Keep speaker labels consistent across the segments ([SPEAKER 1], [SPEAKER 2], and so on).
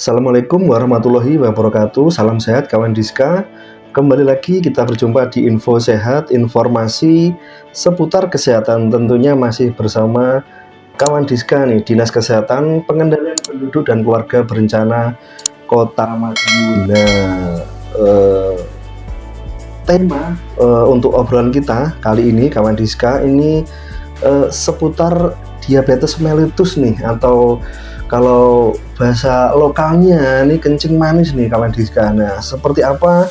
[SPEAKER 1] Assalamualaikum warahmatullahi wabarakatuh. Salam sehat kawan Diska. Kembali lagi kita berjumpa di Info Sehat, informasi seputar kesehatan. Tentunya masih bersama kawan Diska nih, Dinas Kesehatan Pengendalian Penduduk dan Keluarga Berencana Kota Madiun. Tema untuk obrolan kita kali ini kawan Diska ini seputar diabetes mellitus nih, atau kalau bahasa lokalnya ini kencing manis nih kawan Diska. Nah, seperti apa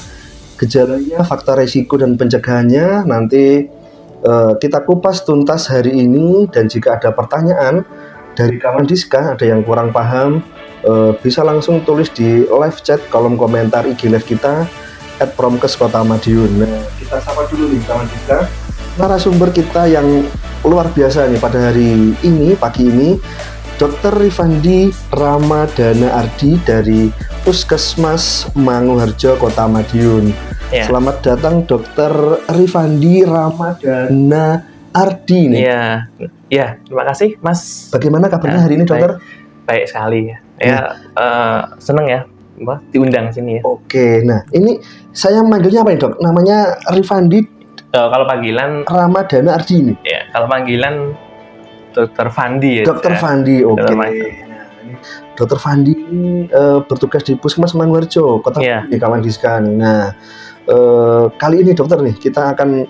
[SPEAKER 1] gejalanya, faktor resiko dan pencegahannya nanti kita kupas tuntas hari ini. Dan jika ada pertanyaan dari kawan Diska, ada yang kurang paham, bisa langsung tulis di live chat kolom komentar IG live kita @promkes Kota Madiun. Nah, kita sapa dulu nih kawan Diska narasumber kita yang luar biasa nih pada hari ini, pagi ini, Dr. Rifandi Ramadana Ardi dari Puskesmas Manguharjo Kota Madiun. Ya. Selamat datang Dr. Rifandi Ramadana Ardi nih.
[SPEAKER 2] Ya, terima kasih Mas.
[SPEAKER 1] Bagaimana kabarnya hari ini dokter?
[SPEAKER 2] Baik sekali ya. Seneng ya Mbak diundang sini ya.
[SPEAKER 1] Oke, nah ini saya manggilnya apa nih dok? Namanya Rifandi.
[SPEAKER 2] Kalau panggilan
[SPEAKER 1] Ramadana Ardi ini.
[SPEAKER 2] Ya, kalau panggilan Dokter Fandi ya.
[SPEAKER 1] Dokter Fandi, oke. Dokter Fandi ini bertugas di Puskesmas Manguharjo Kota Madiun, kawan Diska nih. Nah, kali ini dokter nih kita akan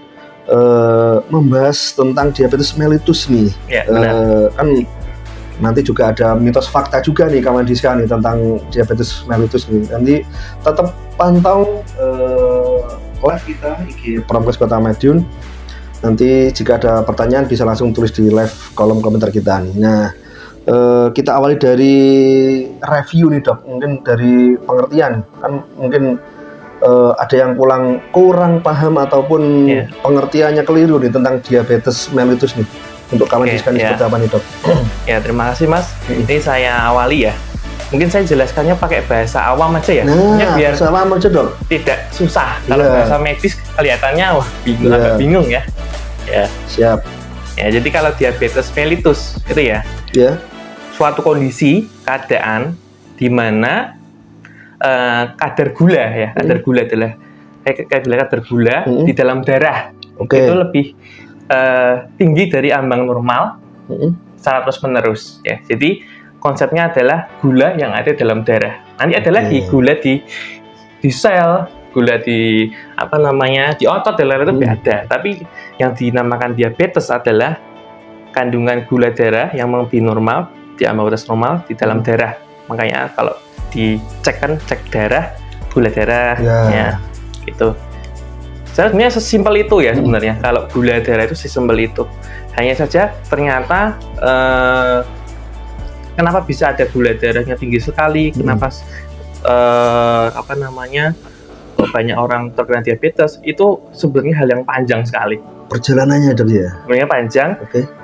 [SPEAKER 1] membahas tentang diabetes mellitus nih.
[SPEAKER 2] Ya,
[SPEAKER 1] kan nanti juga ada mitos fakta juga nih kawan Diska nih tentang diabetes mellitus nih. Nanti tetap pantau live kita IG Promkes Kota Madiun. Nanti jika ada pertanyaan bisa langsung tulis di live kolom komentar kita nih. Nah, kita awali dari review nih dok, mungkin dari pengertian. Kan mungkin ada yang kurang paham ataupun pengertiannya keliru nih tentang diabetes mellitus nih. Untuk kawan Diska seperti apa nih dok?
[SPEAKER 2] Ya, terima kasih Mas. Ini saya awali ya. Mungkin saya jelaskannya pakai bahasa awam aja ya.
[SPEAKER 1] Nah,
[SPEAKER 2] biar
[SPEAKER 1] bahasa awam aja dok.
[SPEAKER 2] Tidak susah. Kalau bahasa medis kelihatannya agak bingung ya. Ya,
[SPEAKER 1] siap.
[SPEAKER 2] Ya, jadi kalau diabetes mellitus itu ya, suatu kondisi, keadaan di mana kadar gula ya, kadar gula adalah kadar gula di dalam darah itu lebih tinggi dari ambang normal secara terus menerus ya. Jadi konsepnya adalah gula yang ada dalam darah. Nanti ada lagi gula di sel, gula di di otot dan lain-lain itu ada. Tapi yang dinamakan diabetes adalah kandungan gula darah yang lebih normal, di ambang batas normal di dalam darah. Makanya kalau cek darah, gula darah ya gitu. Sebenarnya sesimpel itu ya sebenarnya. Kalau gula darah itu sesimpel itu. Hanya saja ternyata kenapa bisa ada gula darahnya tinggi sekali? Kenapa banyak orang terkena diabetes? Itu sebenarnya hal yang panjang sekali.
[SPEAKER 1] Perjalanannya dok ya?
[SPEAKER 2] Sebenarnya panjang.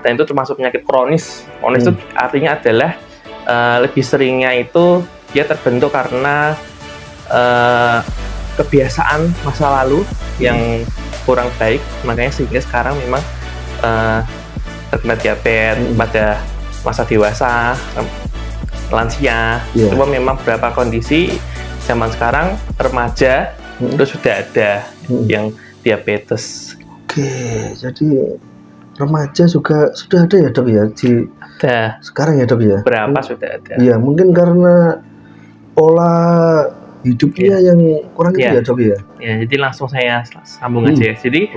[SPEAKER 2] Dan itu termasuk penyakit kronis. Kronis itu artinya adalah lebih seringnya itu dia terbentuk karena kebiasaan masa lalu yang kurang baik. Makanya sehingga sekarang memang terkena diabetes pada masa dewasa, lansia. Cuma memang beberapa kondisi zaman sekarang remaja itu sudah ada yang diabetes.
[SPEAKER 1] Oke, jadi remaja juga sudah ada ya dok ya?
[SPEAKER 2] Ada.
[SPEAKER 1] Sekarang ya dok ya?
[SPEAKER 2] Berapa sudah ada?
[SPEAKER 1] Iya, mungkin karena pola hidupnya yang kurang itu ya dok ya?
[SPEAKER 2] Ya, jadi langsung saya sambung aja ya. Jadi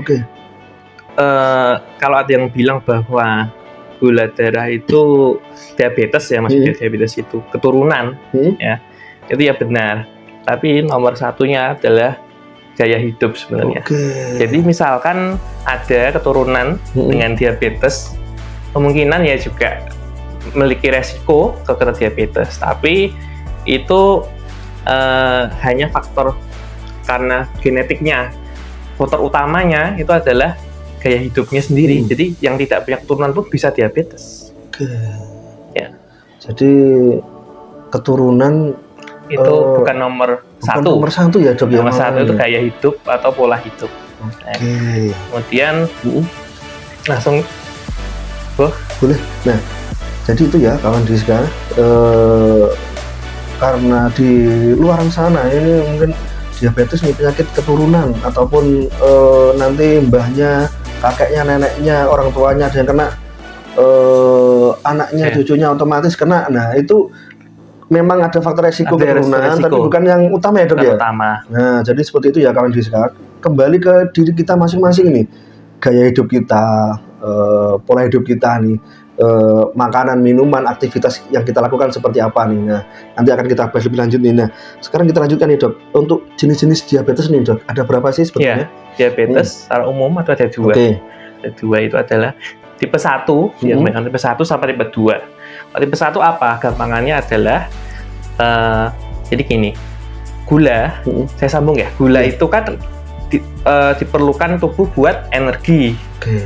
[SPEAKER 2] kalau ada yang bilang bahwa gula darah itu diabetes ya, maksudnya diabetes itu keturunan ya, itu ya benar. Tapi nomor satunya adalah gaya hidup sebenarnya. Jadi misalkan ada keturunan dengan diabetes, kemungkinan ya juga memiliki resiko terkena diabetes. Tapi itu hanya faktor karena genetiknya. Faktor utamanya itu adalah gaya hidupnya sendiri. Jadi yang tidak punya keturunan pun bisa diabetes. Ya.
[SPEAKER 1] Jadi keturunan
[SPEAKER 2] itu bukan nomor satu.
[SPEAKER 1] Nomor satu ya dok.
[SPEAKER 2] Nomor satu itu gaya hidup atau pola hidup. Kemudian langsung boleh.
[SPEAKER 1] Nah, jadi itu ya kawan Diska. karena di luar sana ini mungkin diabetes nih penyakit keturunan ataupun nanti mbahnya, kakeknya, neneknya, orang tuanya ada yang kena, anaknya, cucunya otomatis kena. Nah itu memang ada faktor resiko keturunan, tapi bukan yang utama ya dok ya.
[SPEAKER 2] Utama.
[SPEAKER 1] Nah jadi seperti itu ya kawan Diska. Kembali ke diri kita masing-masing nih, gaya hidup kita, pola hidup kita nih. Makanan, minuman, aktivitas yang kita lakukan seperti apa nih. Nah, nanti akan kita bahas lebih lanjut nih. Nah, sekarang kita lanjutkan nih dok. Untuk jenis-jenis diabetes nih dok, ada berapa sih sebetulnya?
[SPEAKER 2] Diabetes secara umum ada 2. Ada 2 itu adalah tipe 1, yang tipe 1 sampai tipe 2. Tipe 1 apa? Gampangannya adalah jadi gini, gula, saya sambung ya. Gula itu kan diperlukan tubuh buat energi,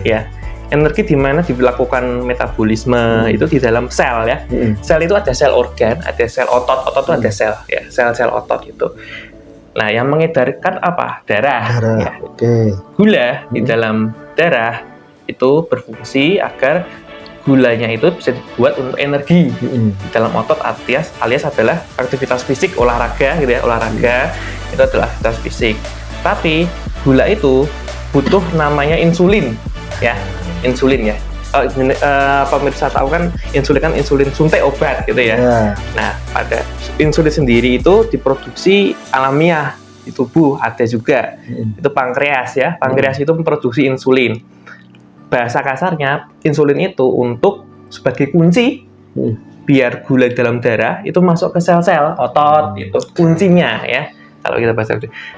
[SPEAKER 2] ya. Energi di mana dilakukan metabolisme itu di dalam sel ya. Sel itu ada sel organ, ada sel otot itu ada sel ya, sel-sel otot itu. Nah, yang mengedarkan apa? Darah. Ya. Gula di dalam darah itu berfungsi agar gulanya itu bisa dibuat untuk energi di dalam otot, alias adalah aktivitas fisik, olahraga gitu ya. Olahraga itu adalah aktivitas fisik. Tapi gula itu butuh namanya insulin ya. Insulin ya, pemirsa tahu kan insulin suntik obat gitu ya. Nah, pada insulin sendiri itu diproduksi alamiah di tubuh, ada juga itu pankreas ya. Pankreas itu memproduksi insulin. Bahasa kasarnya insulin itu untuk sebagai kunci biar gula dalam darah itu masuk ke sel-sel otot, itu kuncinya ya. Kalau kita bahas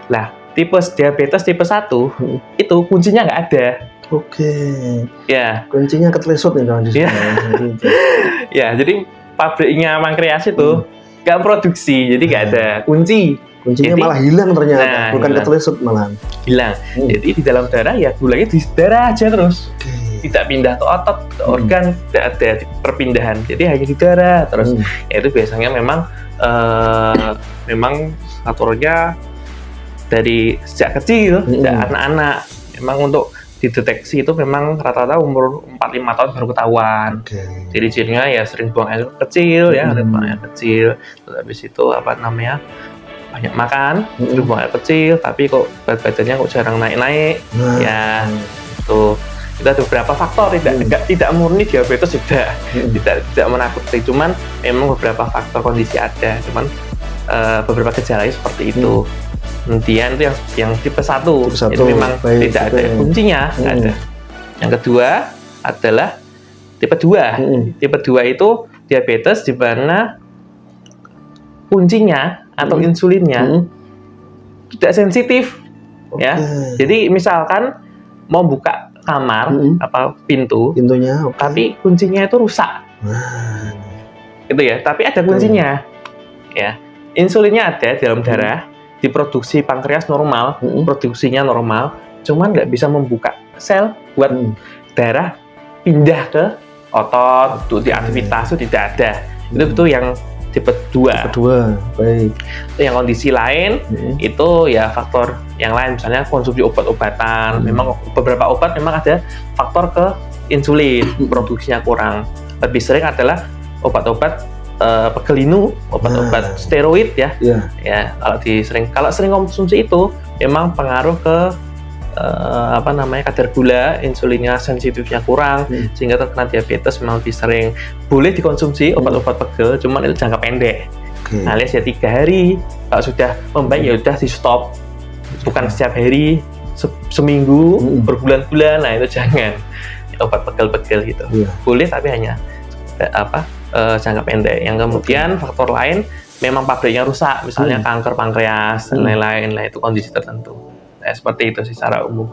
[SPEAKER 2] lah, tipe diabetes tipe 1 itu kuncinya nggak ada. Ya. Kuncinya
[SPEAKER 1] ketelesut nih kawan.
[SPEAKER 2] Ya, jadi pabriknya pankreas itu nggak produksi, jadi nggak ada kuncinya
[SPEAKER 1] jadi, malah hilang ternyata, bukan ketelesut malah
[SPEAKER 2] hilang. Jadi di dalam darah ya gulanya di darah aja terus, tidak pindah ke otot, ke organ, tidak ada perpindahan. Jadi hanya di darah terus. Ya itu biasanya memang faktornya dari sejak kecil, sejak anak-anak. Memang untuk dideteksi itu memang rata-rata umur 4-5 tahun baru ketahuan. Ciri-cirinya ya sering buang air kecil ya, buang air kecil. Terus habis itu banyak makan, sering buang air kecil, tapi kok berat badannya kok jarang naik-naik. Ya, itu ada beberapa faktor, tidak murni diabetes tidak menakuti, cuman memang beberapa faktor kondisi ada, cuman beberapa gejalanya seperti itu. Kemudian itu yang tipe 1 itu memang tidak ada kuncinya, nggak ada. Yang kedua adalah tipe 2. Tipe 2 itu diabetes di mana kuncinya atau insulinnya tidak sensitif ya. Jadi misalkan mau buka kamar pintunya, tapi kuncinya itu rusak. Gitu ya, tapi ada kuncinya. Ya. Insulinnya ada di dalam darah. Diproduksi pankreas normal, produksinya normal, cuman nggak bisa membuka sel buat darah pindah ke otot, untuk di aktivitas itu tidak ada. Itu yang tipe 2.
[SPEAKER 1] Baik.
[SPEAKER 2] Itu yang kondisi lain, itu ya faktor yang lain, misalnya konsumsi obat-obatan. Memang beberapa obat memang ada faktor ke insulin, produksinya kurang. Lebih sering adalah obat-obat pegelinu, obat-obat steroid ya. Ya, kalau sering konsumsi itu memang pengaruh ke kadar gula, insulinnya sensitifnya kurang, sehingga terkena diabetes. Memang lebih sering. Boleh dikonsumsi obat-obat pegel, cuman itu jangka pendek. Alias ya 3 hari, kalau sudah membaik ya udah di stop. Bukan setiap hari, seminggu, berbulan-bulan, nah itu jangan. Obat pegel-pegel gitu. Boleh tapi hanya jangka pendek. Yang kemudian faktor lain memang pabriknya rusak, misalnya kanker pankreas dan lain-lain. Nah itu kondisi tertentu. Nah, seperti itu secara umum.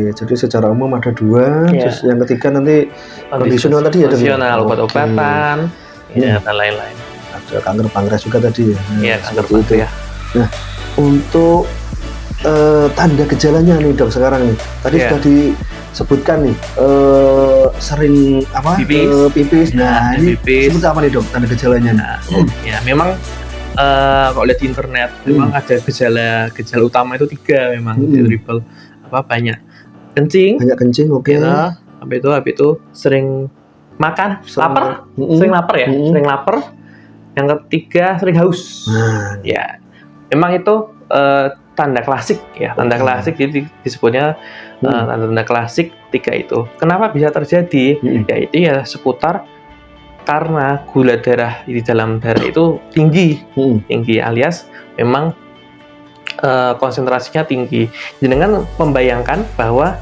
[SPEAKER 1] Jadi secara umum ada 2. Terus yang ketiga nanti kondisional tadi ya.
[SPEAKER 2] Kondisional, obat-obatan, dan lain-lain.
[SPEAKER 1] Ada kanker pankreas juga tadi ya.
[SPEAKER 2] Iya, kanker pankreas ya.
[SPEAKER 1] Nah, untuk tanda gejalanya nih dok sekarang nih. Tadi sudah disebutkan nih sering pipis. Nah, ini seperti apa nih dok tanda gejalanya?
[SPEAKER 2] Ya memang kalau lihat di internet memang ada gejala utama itu 3 memang triple banyak kencing. Habis itu sering makan, sering lapar ya, sering lapar. Yang ketiga sering haus. Ya, memang itu tanda klasik ya, tanda klasik, jadi disebutnya tanda klasik 3 itu. Kenapa bisa terjadi? Yaitu ya seputar karena gula darah di dalam darah itu tinggi, alias memang konsentrasinya tinggi. Dengan membayangkan bahwa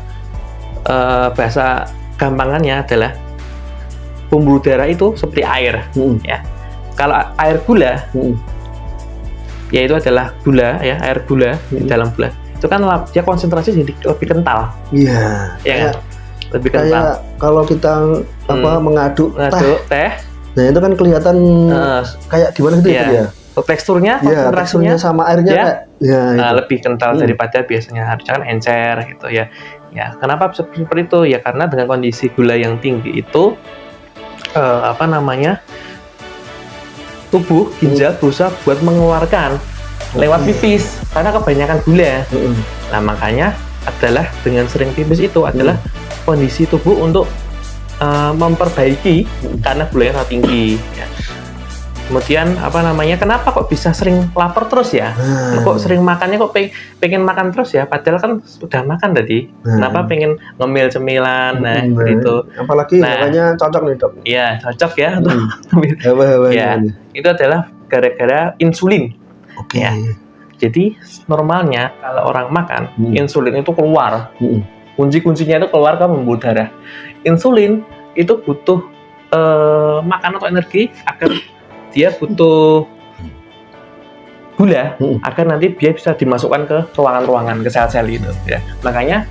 [SPEAKER 2] bahasa gampangannya adalah pembuluh darah itu seperti air, ya. Kalau air gula, yaitu adalah gula, ya, air gula di dalam gula. Itu kan dia konsentrasi jadi lebih kental.
[SPEAKER 1] Iya.
[SPEAKER 2] Ya kan? Lebih kental.
[SPEAKER 1] Kayak kalau kita mengaduk teh. Nah, itu kan kelihatan kayak gimana gitu ya?
[SPEAKER 2] Teksturnya,
[SPEAKER 1] konsentrasinya sama airnya
[SPEAKER 2] lebih kental daripada biasanya, harusnya kan encer gitu ya. Ya, kenapa seperti itu? Ya karena dengan kondisi gula yang tinggi itu tubuh ginjal berusaha buat mengeluarkan lewat pipis karena kebanyakan gula. Nah, makanya adalah dengan sering pipis itu adalah kondisi tubuh untuk memperbaiki karena gulanya terlalu tinggi ya. Kemudian kenapa kok bisa sering lapar terus ya? Kok sering makannya kok pengen makan terus ya? Padahal kan sudah makan tadi. Kenapa pengen ngemil cemilan? Nah, gitu.
[SPEAKER 1] Apalagi makanya cocok nih, Dok.
[SPEAKER 2] Iya, cocok ya untuk ya. Itu adalah gara-gara insulin. Ya. Jadi normalnya kalau orang makan, insulin itu keluar. Kunci-kuncinya itu keluar ke pembuluh darah. Insulin itu butuh makan atau energi agar dia butuh gula agar nanti dia bisa dimasukkan ke ruangan-ruangan, ke sel-sel itu ya. Makanya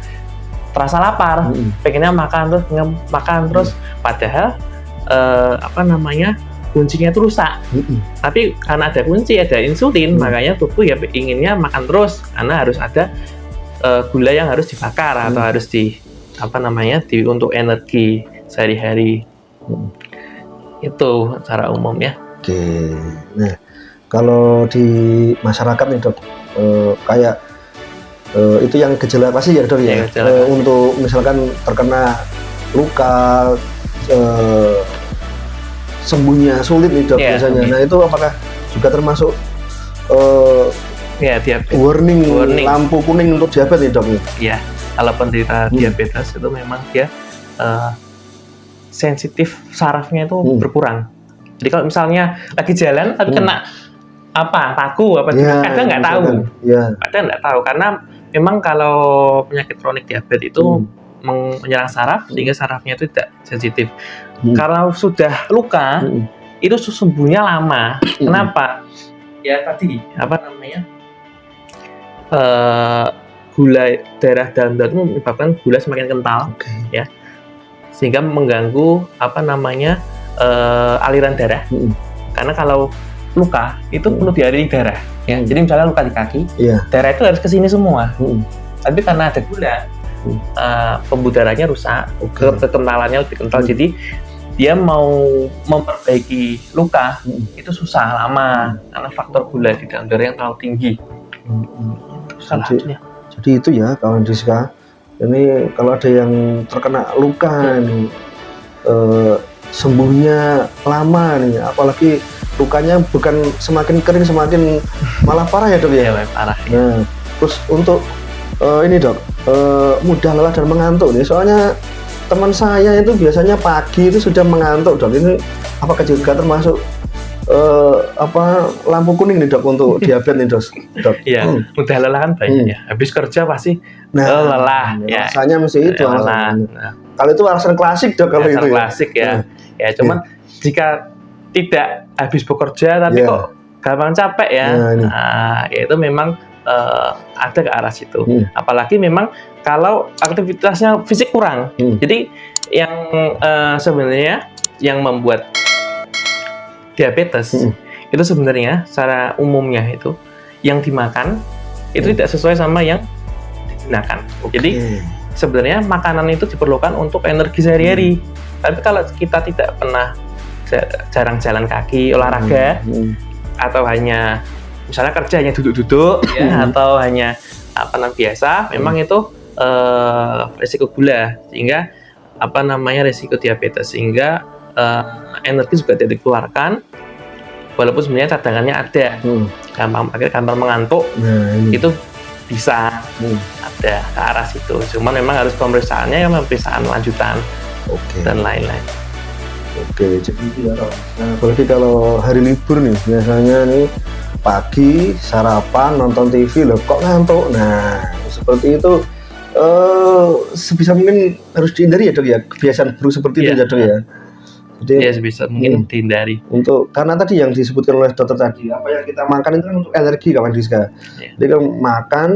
[SPEAKER 2] terasa lapar, pengennya makan terus padahal kuncinya itu rusak. Tapi karena ada kunci, ada insulin, makanya tubuh ya inginnya makan terus karena harus ada gula yang harus dibakar atau harus untuk energi sehari-hari. Itu secara umum ya.
[SPEAKER 1] Oke, nah kalau di masyarakat nih, Dok, kayak itu yang gejala pasti ya, Dok, ya. Untuk misalkan terkena luka, sembuhnya sulit nih, Dok, biasanya. Nah, itu apakah juga termasuk warning lampu kuning untuk diabetes nih, Dok?
[SPEAKER 2] Iya, kalau penderita diabetes itu memang dia sensitif sarafnya itu berkurang. Jadi kalau misalnya lagi jalan tapi kena paku kadang nggak tahu. Kadang nggak tahu karena memang kalau penyakit kronik diabetes itu menyerang saraf sehingga sarafnya itu tidak sensitif. Kalau sudah luka itu sembuhnya lama. Kenapa? Ya tadi gula darah dalam darah itu menyebabkan gula semakin kental, ya, sehingga mengganggu aliran darah. Karena kalau luka itu perlu dialiri darah, ya. Jadi misalnya luka di kaki, darah itu harus ke sini semua. Tapi karena ada gula, pembuluh darahnya rusak, kekentalannya lebih kental. Jadi dia mau memperbaiki luka itu susah, lama karena faktor gula di dalam darah yang terlalu tinggi.
[SPEAKER 1] Jadi itu ya kawan Diska, ini kalau ada yang terkena luka nih, sembuhnya lama nih, apalagi lukanya bukan semakin kering semakin malah parah ya, Dok, ya?
[SPEAKER 2] Parah.
[SPEAKER 1] Nah, terus untuk ini, Dok, mudah lelah dan mengantuk nih, soalnya teman saya itu biasanya pagi itu sudah mengantuk, Dok. Ini apakah juga termasuk lampu kuning nih, Dok, untuk diabetes nih, Dok? Iya,
[SPEAKER 2] mudah lelah kan banyak ya. Habis kerja pasti lelah. Ya,
[SPEAKER 1] rasanya mesti itu.
[SPEAKER 2] Lelah.
[SPEAKER 1] Kalau itu alasan klasik, Dok, kalau itu.
[SPEAKER 2] Klasik ya. Ya, cuman jika tidak habis bekerja tapi kok gampang capek ya. Ya itu memang ada ke arah situ. Apalagi memang kalau aktivitasnya fisik kurang. Jadi yang sebenarnya yang membuat diabetes itu sebenarnya secara umumnya itu yang dimakan itu tidak sesuai sama yang digunakan. Jadi sebenarnya makanan itu diperlukan untuk energi sehari-hari. Tapi kalau kita tidak pernah jarang jalan kaki, olahraga, atau hanya misalnya kerja hanya duduk-duduk atau hanya biasa, memang itu risiko gula, sehingga risiko diabetes, sehingga energi juga tidak dikeluarkan walaupun sebenarnya cadangannya ada, gampang mengantuk, itu bisa ada ke arah situ. Cuman memang harus pemeriksaannya ya pemeriksaan lanjutan dan lain-lain.
[SPEAKER 1] Oke, jadi nah, apalagi kalau hari libur nih, biasanya nih pagi sarapan nonton TV loh kok ngantuk. Nah, seperti itu sebisa mungkin harus dihindari ya dok ya, kebiasaan buruk seperti itu ya dok ya. Jadi
[SPEAKER 2] ya sebisa mungkin dihindari.
[SPEAKER 1] Karena tadi yang disebutkan oleh dokter tadi, apa yang kita makan itu kan untuk energi kawan Diska. Jadi kan makan,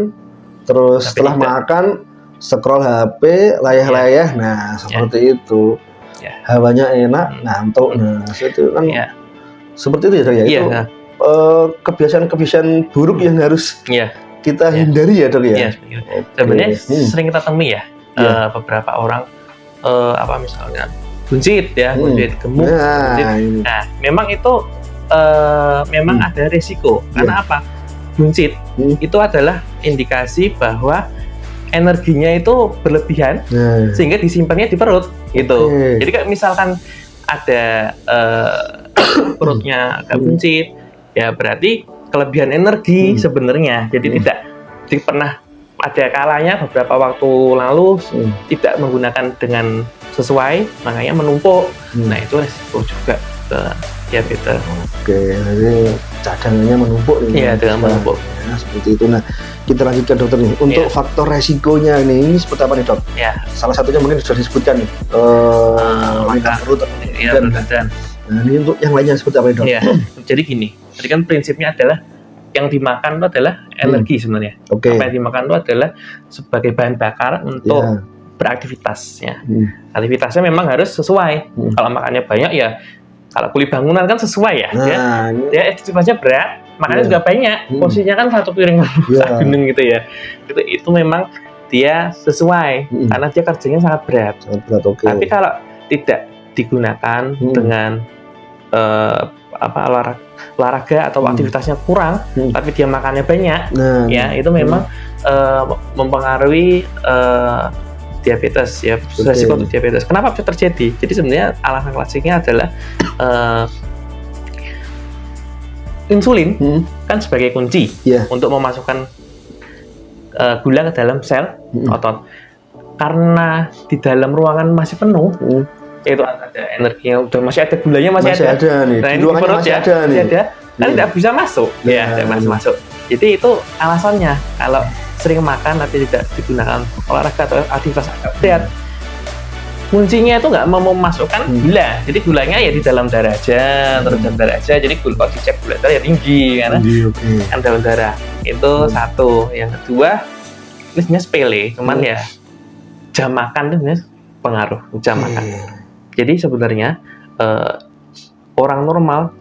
[SPEAKER 1] terus setelah makan scroll HP, layah-layah, nah seperti itu. Hawanya enak, ngantuk, nah itu kan seperti itu ya dok ya. Itu kebiasaan-kebiasaan buruk yang harus kita hindari ya dok ya.
[SPEAKER 2] Sebenarnya sering kita temui ya beberapa orang misalnya buncit ya, buncit gemuk, buncit. Nah memang itu memang ada resiko karena apa? Buncit itu adalah indikasi bahwa energinya itu berlebihan sehingga disimpannya di perut gitu. Jadi kayak misalkan ada perutnya agak buncit, ya berarti kelebihan energi sebenarnya. Jadi tidak pernah ada kalanya beberapa waktu lalu tidak menggunakan dengan sesuai, makanya menumpuk. Nah itu resiko juga ke diabetes.
[SPEAKER 1] Oke, jadi cadangannya menumpuk.
[SPEAKER 2] Iya, dengan menumpuk.
[SPEAKER 1] Ya, seperti itu. Nah, kita lanjutkan dokter nih. Untuk faktor resikonya ini seperti apa nih dok? Salah satunya mungkin sudah disebutkan nih. Makan perut dan. Nah, ini untuk yang lainnya seperti apa nih dok?
[SPEAKER 2] Jadi gini, tadi kan prinsipnya adalah yang dimakan itu adalah energi sebenarnya. Apa yang dimakan itu adalah sebagai bahan bakar untuk beraktivitas. Aktivitasnya memang harus sesuai. Kalau makannya banyak ya, kalau kuli bangunan kan sesuai ya. Dia aktivitasnya berat, makannya juga banyak. Porsinya kan satu piring gendeng gitu ya. Itu memang dia sesuai karena dia kerjanya sangat berat. Tapi kalau tidak digunakan dengan olahraga atau aktivitasnya kurang, tapi dia makannya banyak, ya itu memang mempengaruhi diabetes ya, resiko untuk diabetes. Kenapa bisa terjadi? Jadi sebenarnya alasan klasiknya adalah insulin kan sebagai kunci untuk memasukkan gula ke dalam sel otot. Karena di dalam ruangan masih penuh, itu ada energinya, udah masih ada gulanya masih ada
[SPEAKER 1] nih.
[SPEAKER 2] Nah,
[SPEAKER 1] di ruangannya masih ada nih.
[SPEAKER 2] Kan tidak bisa masuk, tidak masuk. Jadi itu alasannya kalau sering makan tapi tidak digunakan olahraga atau aktivitas berat, kuncinya itu nggak mau memasukkan gula. Jadi gulanya ya di dalam darah aja, terus dalam darah aja. Jadi kalau dicek gula darah ya tinggi karena kan dalam darah. Itu satu. Yang kedua, ini sebenarnya sepele, cuman ya jam makan itu sebenarnya pengaruh jam makan. Jadi sebenarnya orang normal,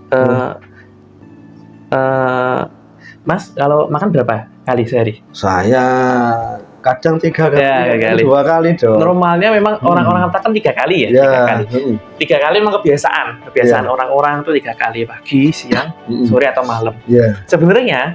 [SPEAKER 2] Mas kalau makan berapa kali sehari?
[SPEAKER 1] Saya kadang 3 kali, 2 kali dong.
[SPEAKER 2] Normalnya memang orang-orang kata kan 3 kali ya, 3 kali. 3 kali memang kebiasaan orang-orang tuh 3 kali, pagi, siang, sore atau malam. Sebenarnya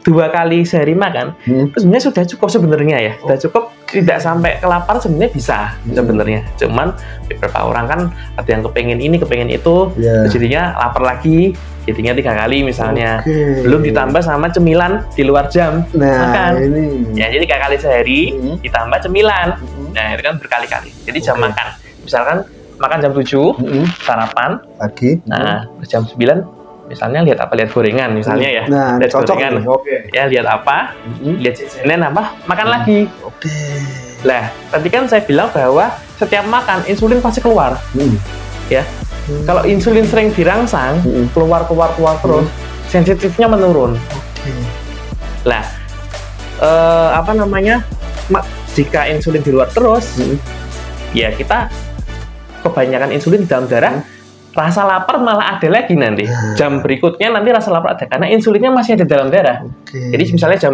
[SPEAKER 2] 2 kali sehari makan, sebenarnya sudah cukup sebenarnya ya, sudah cukup, tidak sampai kelaparan sebenarnya bisa sebenarnya. Cuman beberapa orang kan ada yang kepengen ini, kepengen itu, jadinya lapar lagi, jadinya 3 kali misalnya, belum ditambah sama cemilan di luar jam makan. Ya jadi 3 kali sehari ditambah cemilan, nah itu kan berkali-kali. Jadi jam makan, misalkan makan jam 7, sarapan pagi, nah jam 9 misalnya lihat gorengan misalnya ya, lihat gorengan, ya lihat apa, lihat jajanan apa, makan lagi. Lah tadi kan saya bilang bahwa setiap makan insulin pasti keluar, ya. Kalau insulin sering dirangsang, keluar terus, sensitifnya menurun. Lah jika insulin di luar terus, ya kita kebanyakan insulin di dalam darah, rasa lapar malah ada lagi nanti. Jam berikutnya nanti rasa lapar ada karena insulinnya masih ada di dalam darah. Jadi misalnya jam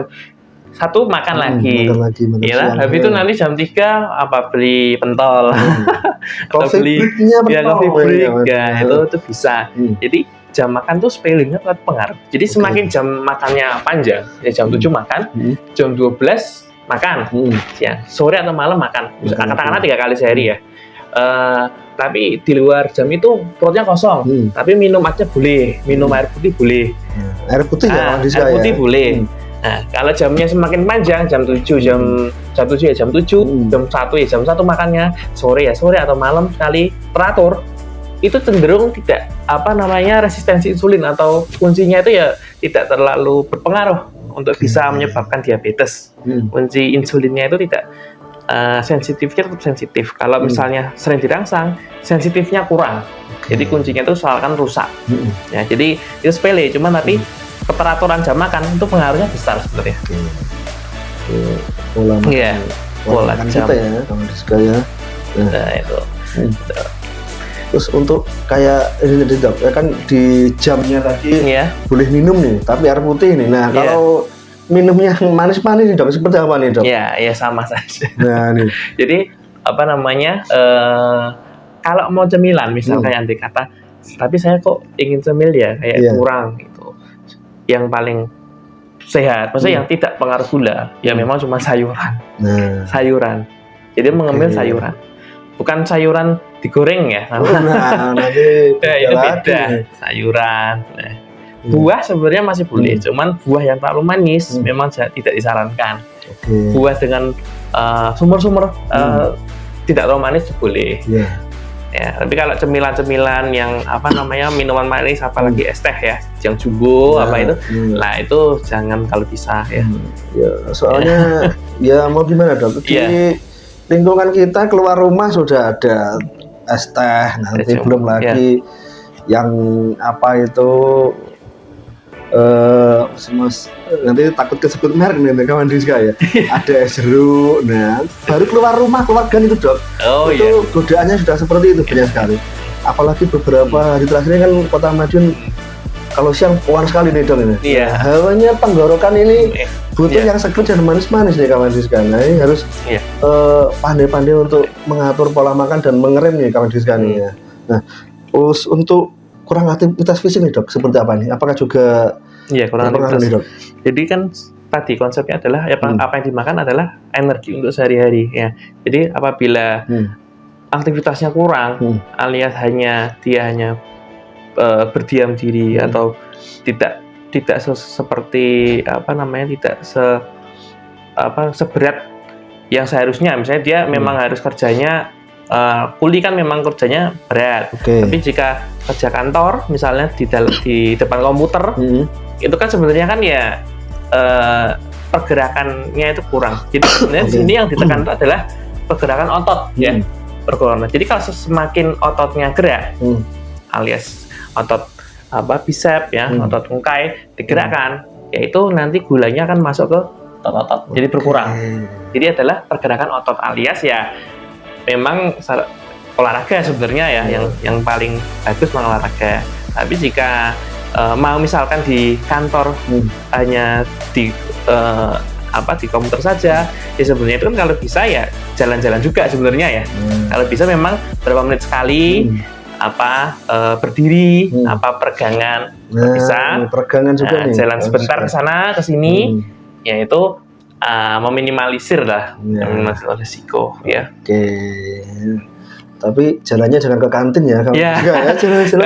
[SPEAKER 2] 1 makan lagi. Ya, habis itu nanti jam 3 beli pentol. Atau beli coffee break. Ya, itu bisa. Jadi jam makan tuh sepelenya pengaruh. Jadi semakin jam makannya panjang, ya jam 7 makan, jam 12 makan, siang, sore atau malam makan. Katakanlah 3 kali sehari ya. tapi di luar jam itu perutnya kosong, tapi minum aja boleh, minum air putih boleh.
[SPEAKER 1] Air putih ya,
[SPEAKER 2] air putih boleh. Nah, kalau jamnya semakin panjang, jam 7 jam 7 ya jam 7, jam 1 ya jam 1 makannya, sore ya sore atau malam sekali teratur, itu cenderung tidak resistensi insulin atau kuncinya itu ya tidak terlalu berpengaruh untuk bisa menyebabkan diabetes. Kunci insulinnya itu tidak sensitifnya tetap sensitif. Kalau misalnya sering dirangsang, sensitifnya kurang. Jadi kuncinya itu soalkan rusak. Ya, jadi itu sepele, cuman tapi keteraturan jam makan itu pengaruhnya besar sebenarnya.
[SPEAKER 1] Pola makan,
[SPEAKER 2] pola jam
[SPEAKER 1] kita ya, Kang Rizka ya.
[SPEAKER 2] Nah, itu.
[SPEAKER 1] Terus untuk kayak ini Dok, ya kan di jamnya tadi boleh minum nih, tapi air putih nih. Nah, kalau minumnya manis-manis nih Dok, seperti apa nih Dok?
[SPEAKER 2] Ya sama saja.
[SPEAKER 1] Nah, nih.
[SPEAKER 2] Jadi kalau mau cemilan misalnya kayak kata, tapi saya kok ingin cemil ya kayak kurang gitu. Yang paling sehat, maksudnya yang tidak pengaruh gula, ya memang cuma sayuran. Sayuran. Jadi mengemil sayuran. Bukan sayuran digoreng ya.
[SPEAKER 1] Nanti
[SPEAKER 2] itu beda. Sayuran. Buah sebenarnya masih boleh, cuman buah yang terlalu manis memang tidak disarankan. Buah dengan sumber-sumber tidak terlalu manis boleh. Ya, tapi kalau cemilan-cemilan yang minuman manis, apalagi es teh ya, yang jumbo nah itu jangan kalau bisa ya.
[SPEAKER 1] Soalnya ya mau gimana Dok? Di lingkungan kita keluar rumah sudah ada es teh, nanti belum lagi yang nanti takut kesebut merek nih kawan Rizka ya. Ada es jeruk. Nah, baru keluar rumah keluarga itu Dok. Itu godaannya sudah seperti itu banyak sekali. Apalagi beberapa hari terakhir ini kan Kota Madiun kalau siang puan sekali nih Dok ini. Hawanya tenggorokan ini butuh yang seger dan manis-manis nih kawan Rizka. Nah, ini harus pandai-pandai untuk mengatur pola makan dan mengerem nih kawan Rizka nih ya. Nah, terus untuk kurang aktivitas fisik nih Dok, seperti apa nih? Apakah juga
[SPEAKER 2] kurang aktivitas nih Dok? Jadi kan tadi konsepnya adalah apa yang dimakan adalah energi untuk sehari-hari ya. Jadi apabila aktivitasnya kurang, alias dia hanya berdiam diri atau tidak seperti tidak seberat yang seharusnya. Misalnya dia memang harus kerjanya kuli kan memang kerjanya berat. Tapi jika kerja kantor misalnya di depan komputer itu kan sebenarnya kan ya pergerakannya itu kurang. Jadi sebenarnya di sini yang ditekan itu adalah pergerakan otot ya. Pergerakan. Jadi kalau semakin ototnya gerak alias otot bicep ya, otot tungkai digerakkan, yaitu nanti gulanya akan masuk ke otot-otot. Jadi berkurang. Jadi adalah pergerakan otot alias ya memang olahraga sebenarnya ya yang paling bagus olahraga. Tapi jika mau misalkan di kantor hanya di komputer saja, ya sebenarnya itu kan kalau bisa ya jalan-jalan juga sebenarnya ya. Kalau bisa memang berapa menit sekali berdiri, peregangan, bisa
[SPEAKER 1] peregangan juga nih.
[SPEAKER 2] Jalan sebentar ke sana ke sini, yaitu meminimalisir risiko ya.
[SPEAKER 1] Tapi jalannya jangan ke kantin ya, kawan Rizka ya.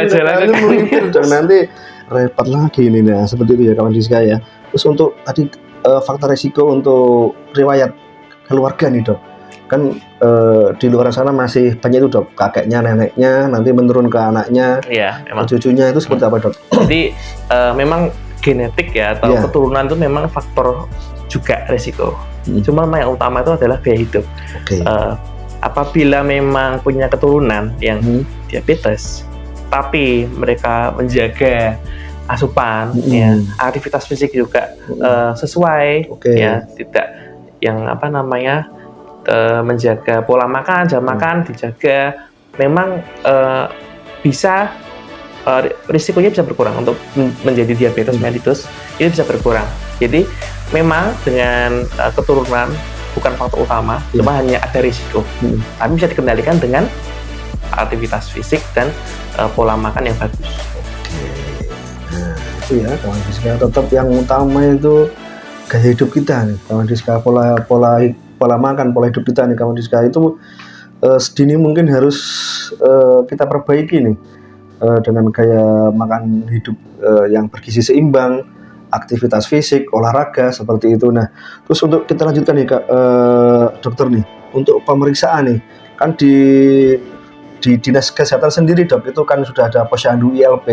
[SPEAKER 1] Jalan ke kantin dan nanti repot lagi ini nah, seperti itu ya kawan Rizka ya. Terus untuk tadi faktor risiko untuk riwayat keluarga nih Dok. Kan di luar sana masih banyak itu Dok, kakeknya, neneknya nanti menurun ke anaknya,
[SPEAKER 2] memang.
[SPEAKER 1] Cucunya itu seperti apa Dok?
[SPEAKER 2] Jadi memang genetik ya atau keturunan itu memang faktor juga risiko. Cuma yang utama itu adalah gaya hidup. Apabila memang punya keturunan yang diabetes, tapi mereka menjaga asupan, aktivitas fisik juga sesuai, ya tidak yang menjaga pola makan, jam makan dijaga, memang bisa risikonya bisa berkurang untuk menjadi diabetes mellitus, ini bisa berkurang. Jadi memang dengan keturunan bukan faktor utama, cuma hanya ada risiko. Tapi bisa dikendalikan dengan aktivitas fisik dan pola makan yang bagus.
[SPEAKER 1] Nah, itu ya kawan Rizka, tetap yang utama itu gaya hidup kita nih kawan Rizka, pola makan, pola hidup kita nih kawan Rizka, itu sedini mungkin harus kita perbaiki nih dengan gaya makan hidup yang bergizi seimbang, aktivitas fisik, olahraga seperti itu. Nah, terus untuk kita lanjutkan nih Kak, dokter nih, untuk pemeriksaan nih, kan di dinas kesehatan sendiri dok itu kan sudah ada posyandu ILP,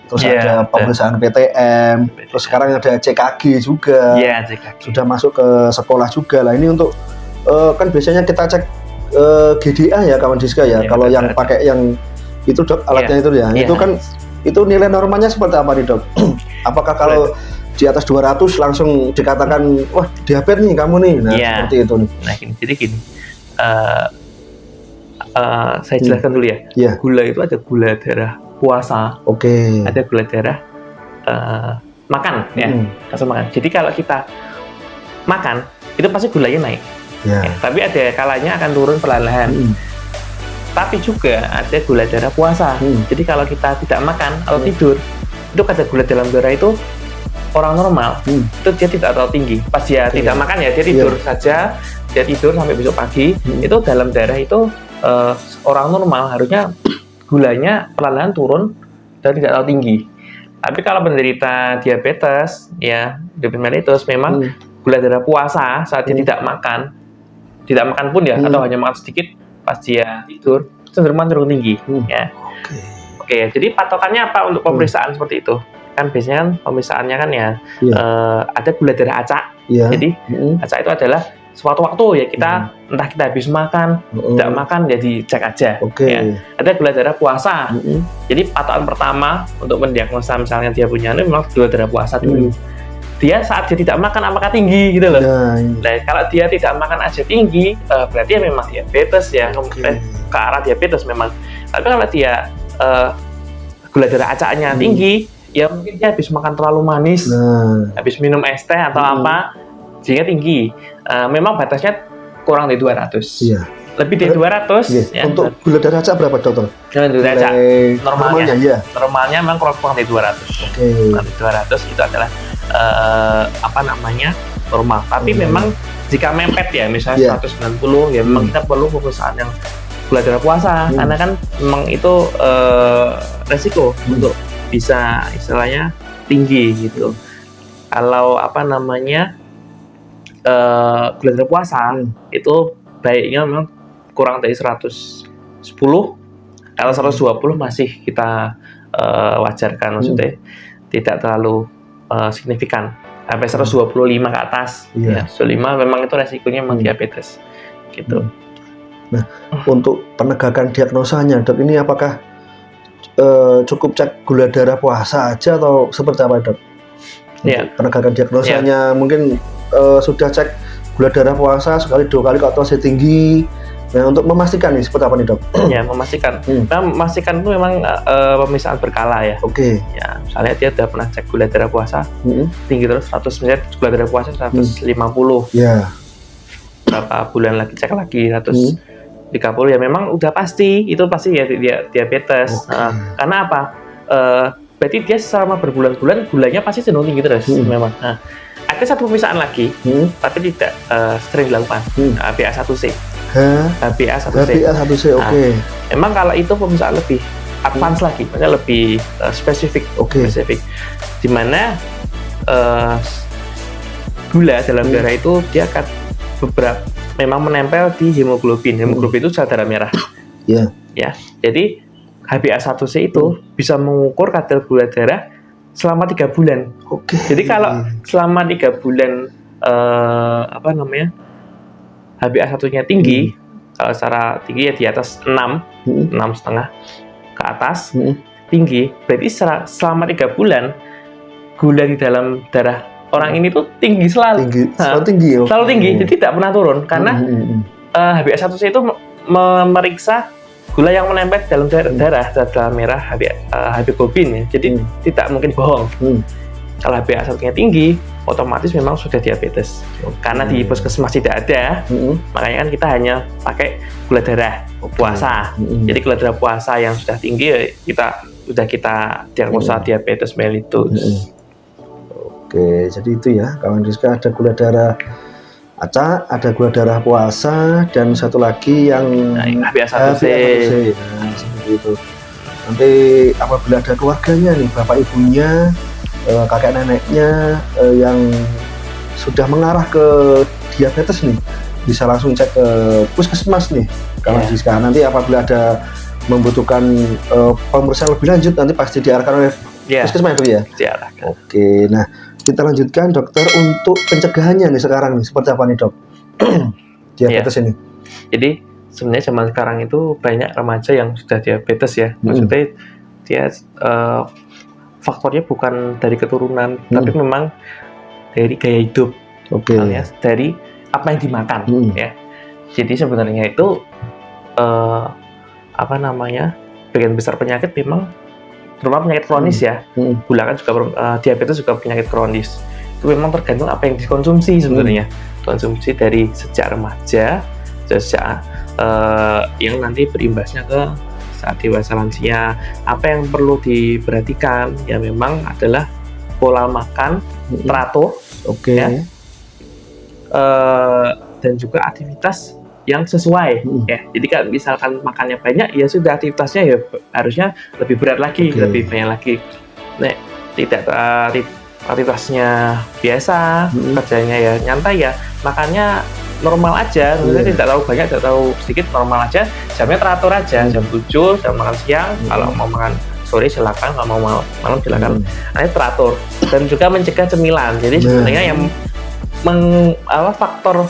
[SPEAKER 1] terus ada pemeriksaan PTM, terus sekarang ada CKG juga, CKG. Sudah masuk ke sekolah juga lah. Ini untuk kan biasanya kita cek GDA ya kawan Diska ya, kalau yang pakai yang itu dok alatnya itu ya, itu kan itu nilai normalnya seperti apa nih dok? Apakah kalau di atas 200 langsung dikatakan wah diabetes nih kamu nih, nah seperti itu nih.
[SPEAKER 2] Nah jadi gini, saya jelaskan dulu ya. Gula itu ada gula darah puasa, ada gula darah makan ya, langsung makan. Jadi kalau kita makan itu pasti gulanya naik, tapi ada kalanya akan turun perlahan-lahan. Tapi juga ada gula darah puasa. Jadi kalau kita tidak makan atau tidur, itu kadar gula dalam darah itu orang normal itu dia tidak terlalu tinggi. Pas dia tidak makan ya dia tidur saja, dia tidur sampai besok pagi, itu dalam darah itu orang normal harusnya gulanya perlahan turun dan tidak terlalu tinggi. Tapi kalau penderita diabetes ya, diabetes mellitus memang gula darah puasa saat dia tidak makan pun ya, atau hanya makan sedikit pas dia tidur cenderung tinggi ya. Oke, jadi patokannya apa untuk pemeriksaan seperti itu? Kan biasanya kan pemeriksaannya kan ya ada gula darah acak. Jadi acak itu adalah suatu waktu ya kita entah kita habis makan, tidak makan ya dicek aja. Ya. Ada gula darah puasa. Jadi patokan pertama untuk mendiagnosa misalnya dia punya memang gula darah puasa dulu. Dia saat dia tidak makan apakah tinggi gitu loh. Nah, kalau dia tidak makan aja tinggi, berarti ya memang diabetes ya, ke arah diabetes memang. Tapi kalau dia gula darah acaknya tinggi, ya mungkin dia habis makan terlalu manis, habis minum es teh atau apa, sehingga tinggi. Memang batasnya kurang dari 200. Lebih dari 200. Ya.
[SPEAKER 1] Untuk gula darah acak berapa dokter?
[SPEAKER 2] Gula darah acak normalnya memang kurang dari 200. Kurang dari 200 itu adalah normal. Tapi memang jika mepet ya, misalnya 190 ya memang kita perlu pemeriksaan yang gula darah puasa, karena kan memang itu resiko untuk bisa istilahnya tinggi gitu. Kalau gula darah puasa itu baiknya memang kurang dari 110. Kalau 120 masih kita wajarkan, maksudnya tidak terlalu signifikan. Sampai 125 ke atas, 105 memang itu resikonya memang diabetes gitu.
[SPEAKER 1] Nah, untuk penegakan diagnosanya dok, ini apakah cukup cek gula darah puasa aja atau seperti apa dok? Penegakan diagnosanya mungkin sudah cek gula darah puasa sekali 2 kali atau masih tinggi. Nah, untuk memastikan nih seperti apa nih dok?
[SPEAKER 2] Ya, memastikan. Nah, memastikan itu memang pemeriksaan berkala ya. Ya, misalnya dia sudah pernah cek gula darah puasa tinggi terus 100, misalnya gula darah puasa 150. Berapa bulan lagi cek lagi 130 ya memang udah pasti itu pasti ya diabetes. Karena apa? Berarti dia selama berbulan-bulan gulanya pasti cenderung tinggi terus memang. Nah, ada satu pemeriksaan lagi tapi tidak sering dilakukan, HbA1c. HbA1c, memang kalau itu pemeriksaan lebih advance lagi, maksudnya lebih spesifik, di mana gula dalam darah itu dia akan memang menempel di hemoglobin. Hemoglobin itu sel darah merah. Ya, jadi HbA1c itu bisa mengukur kadar gula darah selama 3 bulan. Jadi kalau selama 3 bulan HbA1-nya tinggi, kalau secara tinggi ya di atas 6,5 ke atas, tinggi, berarti selama 3 bulan gula di dalam darah orang ini tuh tinggi selalu tinggi, jadi tidak pernah turun karena HbA1c itu memeriksa gula yang menempel dalam darah merah hemoglobin ya, jadi tidak mungkin bohong. Kalau HbA1-nya tinggi, otomatis memang sudah diabetes. Karena di puskesmas tidak ada, makanya kan kita hanya pakai gula darah puasa. Jadi gula darah puasa yang sudah tinggi kita diagnosa diabetes mellitus.
[SPEAKER 1] Jadi itu ya kawan Rizka, ada gula darah acak, ada gula darah puasa, dan satu lagi yang
[SPEAKER 2] HbA1c.
[SPEAKER 1] Nah, seperti itu. Nanti apabila ada keluarganya nih, bapak ibunya, kakek neneknya yang sudah mengarah ke diabetes nih, bisa langsung cek ke puskesmas nih kawan Siska. Nanti apabila ada membutuhkan pemeriksaan lebih lanjut, nanti pasti diarahkan oleh puskesmas itu ya.
[SPEAKER 2] Diarahkan.
[SPEAKER 1] Oke, nah kita lanjutkan dokter untuk pencegahannya nih sekarang nih, seperti apa nih dok? Diabetes ini.
[SPEAKER 2] Jadi sebenarnya zaman sekarang itu banyak remaja yang sudah diabetes ya. Maksudnya dia faktornya bukan dari keturunan, tapi memang dari gaya hidup, alias dari apa yang dimakan ya. Jadi sebenarnya itu bagian besar penyakit memang terutama penyakit kronis ya. Gula kan juga diabetes juga penyakit kronis. Itu memang tergantung apa yang dikonsumsi sebenarnya. Konsumsi dari sejak remaja, sejak yang nanti berimbasnya ke saat dewasa lansia. Apa yang perlu diperhatikan ya memang adalah pola makan teratur, ya, dan juga aktivitas yang sesuai ya. Jadi kalau misalkan makannya banyak ya sudah aktivitasnya ya harusnya lebih berat lagi, lebih banyak lagi. Nah, tidak aktivitasnya biasa, kerjanya ya nyantai ya, makannya normal aja, maksudnya tidak terlalu banyak, tidak terlalu sedikit, normal aja, jamnya teratur aja, jam 7 jam makan siang, kalau mau makan sore silakan, kalau mau malam silakan. Nah, ini teratur dan juga mencegah cemilan. Jadi sebenarnya yang faktor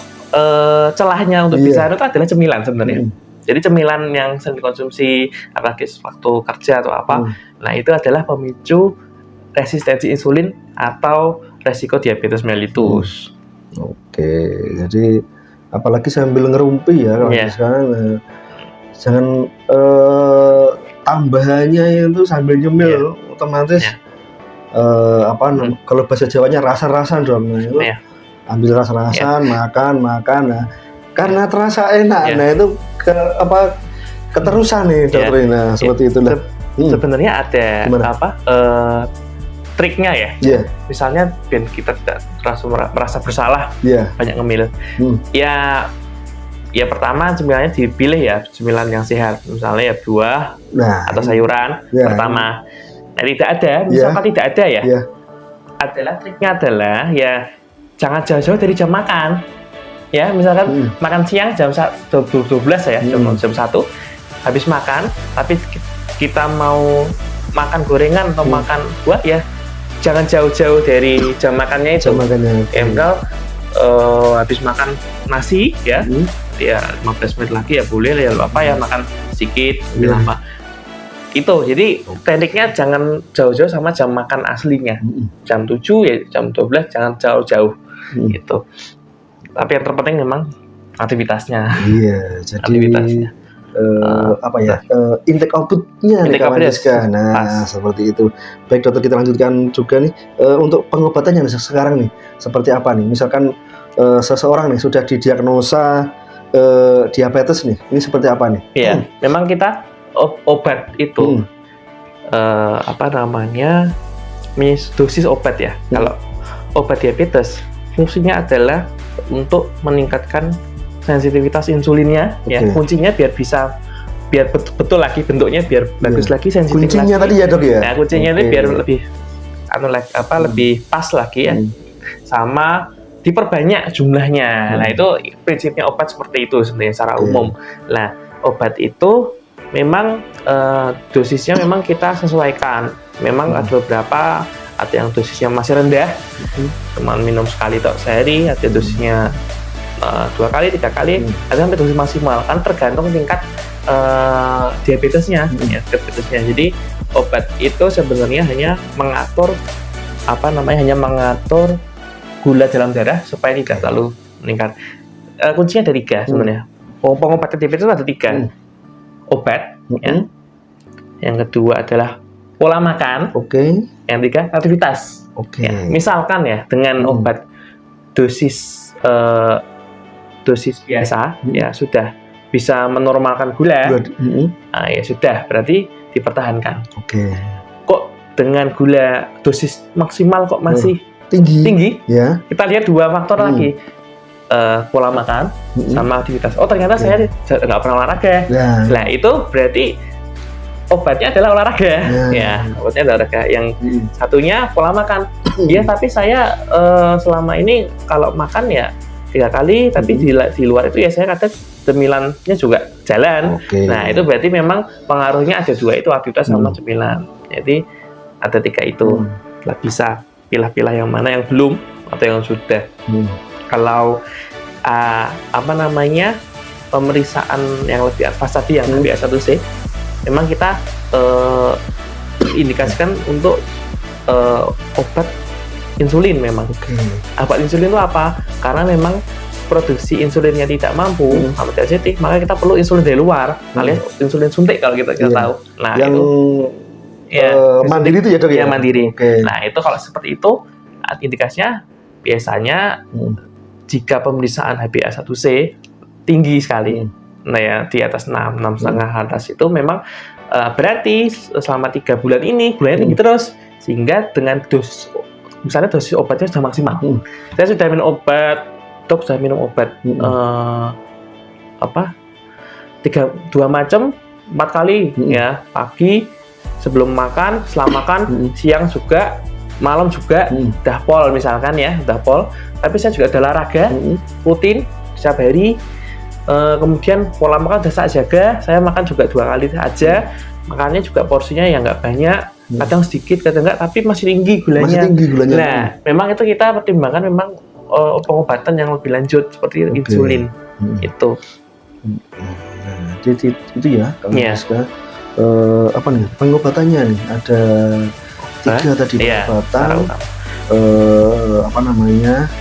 [SPEAKER 2] celahnya untuk bisa itu adalah cemilan sebenarnya. Jadi cemilan yang sering dikonsumsi apalagi waktu kerja atau apa, nah itu adalah pemicu resistensi insulin atau resiko diabetes mellitus.
[SPEAKER 1] Oke, jadi apalagi sambil ngerumpi ya kalau sekarang jangan tambahannya itu sambil nyemil otomatis kalau bahasa Jawanya rasa-rasan dong. Nah, itu ambil rasa-rasan, makan. Nah, karena terasa enak, nah itu keterusan nih dokter. Nah, seperti itu lah.
[SPEAKER 2] Sebenarnya ada triknya ya. Misalnya biar kita tidak merasa bersalah banyak ngemil. Ya pertama cemilannya dipilih ya, cemilan yang sehat. Misalnya ya buah atau sayuran pertama. Nah, tidak ada, misalkan tidak ada ya. Triknya adalah ya jangan jauh-jauh dari jam makan. Ya, misalkan makan siang jam 12 ya, jam 1 habis makan, tapi kita mau makan gorengan atau makan buah ya jangan jauh-jauh dari jam makannya itu. Misal habis makan nasi ya, ya 15 menit lagi ya boleh ya apa ya makan sedikit lebih lama. Itu jadi tekniknya jangan jauh-jauh sama jam makan aslinya. Jam 7 ya jam 12 jangan jauh-jauh gitu. Tapi yang terpenting memang aktivitasnya. Iya, jadi
[SPEAKER 1] aktivitasnya. Intake outputnya nih kawan Siska. Nah, seperti itu. Baik dokter, kita lanjutkan juga nih untuk pengobatannya sekarang nih seperti apa nih? Misalkan seseorang nih sudah didiagnosa diabetes nih, ini seperti apa nih?
[SPEAKER 2] Iya, memang kita obat itu dosis obat ya. Kalau obat diabetes fungsinya adalah untuk meningkatkan sensitivitas insulinnya, ya kuncinya biar betul lagi bentuknya biar bagus lagi, sensitif
[SPEAKER 1] kuncinya
[SPEAKER 2] lagi.
[SPEAKER 1] Tadi ya dok ya.
[SPEAKER 2] Nah kuncinya ini biar lebih lebih pas lagi ya, sama diperbanyak jumlahnya. Nah itu prinsipnya obat seperti itu sebenarnya secara umum. Nah obat itu memang dosisnya memang kita sesuaikan. Memang ada beberapa, ada yang dosisnya masih rendah, cuma minum sekali sehari, ada dosisnya 2 kali, 3 kali, ada sampai dosis maksimal, kan tergantung tingkat diabetesnya. Jadi obat itu sebenarnya hanya mengatur mengatur gula dalam darah supaya tidak terlalu meningkat. Kuncinya ada 3 sebenarnya. Pengobatan diabetes ada 3. Obat, ya. Yang kedua adalah pola makan. Yang 3 aktivitas. Ya, misalkan ya dengan obat dosis biasa ya sudah bisa menormalkan gula. Nah, ya sudah berarti dipertahankan. Kok dengan gula dosis maksimal kok masih tinggi? Ya. Kita lihat 2 faktor lagi. pola makan sama aktivitas. Oh ternyata saya nggak pernah olahraga. Nah itu berarti obatnya adalah olahraga. Ya obatnya adalah olahraga. Yang satunya pola makan. Ya tapi saya selama ini kalau makan ya 3 kali, tapi di luar itu ya saya kadang cemilannya juga jalan. Nah itu berarti memang pengaruhnya ada 2 itu, aktivitas sama cemilan. Jadi ada 3 itu. Bisa pilah-pilah yang mana yang belum atau yang sudah. Kalau pemeriksaan yang lebih advance tadi yang HbA1c, memang kita indikasikan untuk obat insulin memang. Obat insulin itu apa? Karena memang produksi insulinnya tidak mampu sama sensitif, maka kita perlu insulin dari luar, alias insulin suntik kalau kita tahu. Nah yang itu
[SPEAKER 1] mandiri itu ya dok ya?
[SPEAKER 2] Mandiri. Nah itu kalau seperti itu indikasinya biasanya jika pemeriksaan HbA1c tinggi sekali, nah ya di atas 6,5 atas itu memang berarti selama 3 bulan ini gulanya tinggi terus, sehingga dengan misalnya dosis obatnya sudah maksimal. Saya sudah minum obat, dok sudah minum obat 2 macam 4 kali ya, pagi sebelum makan, setelah makan, siang juga, malam juga, udah pol misalkan ya, udah pol. Tapi saya juga ada olahraga rutin setiap hari. Kemudian pola makan udah saya jaga, saya makan juga 2 kali aja. Makannya juga porsinya yang nggak banyak, kadang sedikit, kadang nggak, tapi masih tinggi gulanya. Nah, memang itu kita pertimbangkan memang pengobatan yang lebih lanjut seperti insulin itu.
[SPEAKER 1] Jadi itu ya, kalau pengobatannya nih ada 3 tadi pengobatan.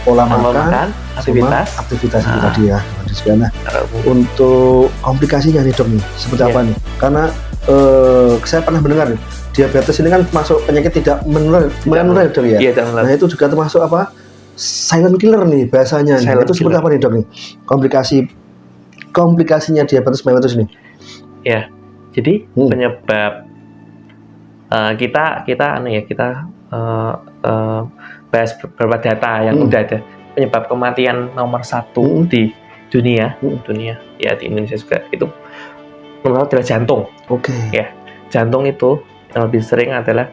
[SPEAKER 1] Pola makan, aktivitas itu tadi ya. Nah, untuk komplikasinya nih dok nih seperti apa nih? Karena saya pernah mendengar nih, diabetes ini kan termasuk penyakit tidak menular dok ya. Nah itu juga termasuk silent killer nih bahasanya. Itu seperti apa nih dok nih? Komplikasinya diabetes mellitus ini? Ya, jadi penyebab kita bahas beberapa data yang udah ada. Penyebab kematian nomor 1 di dunia ya, di Indonesia juga itu nomor 1 adalah jantung. Ya, jantung itu yang lebih sering adalah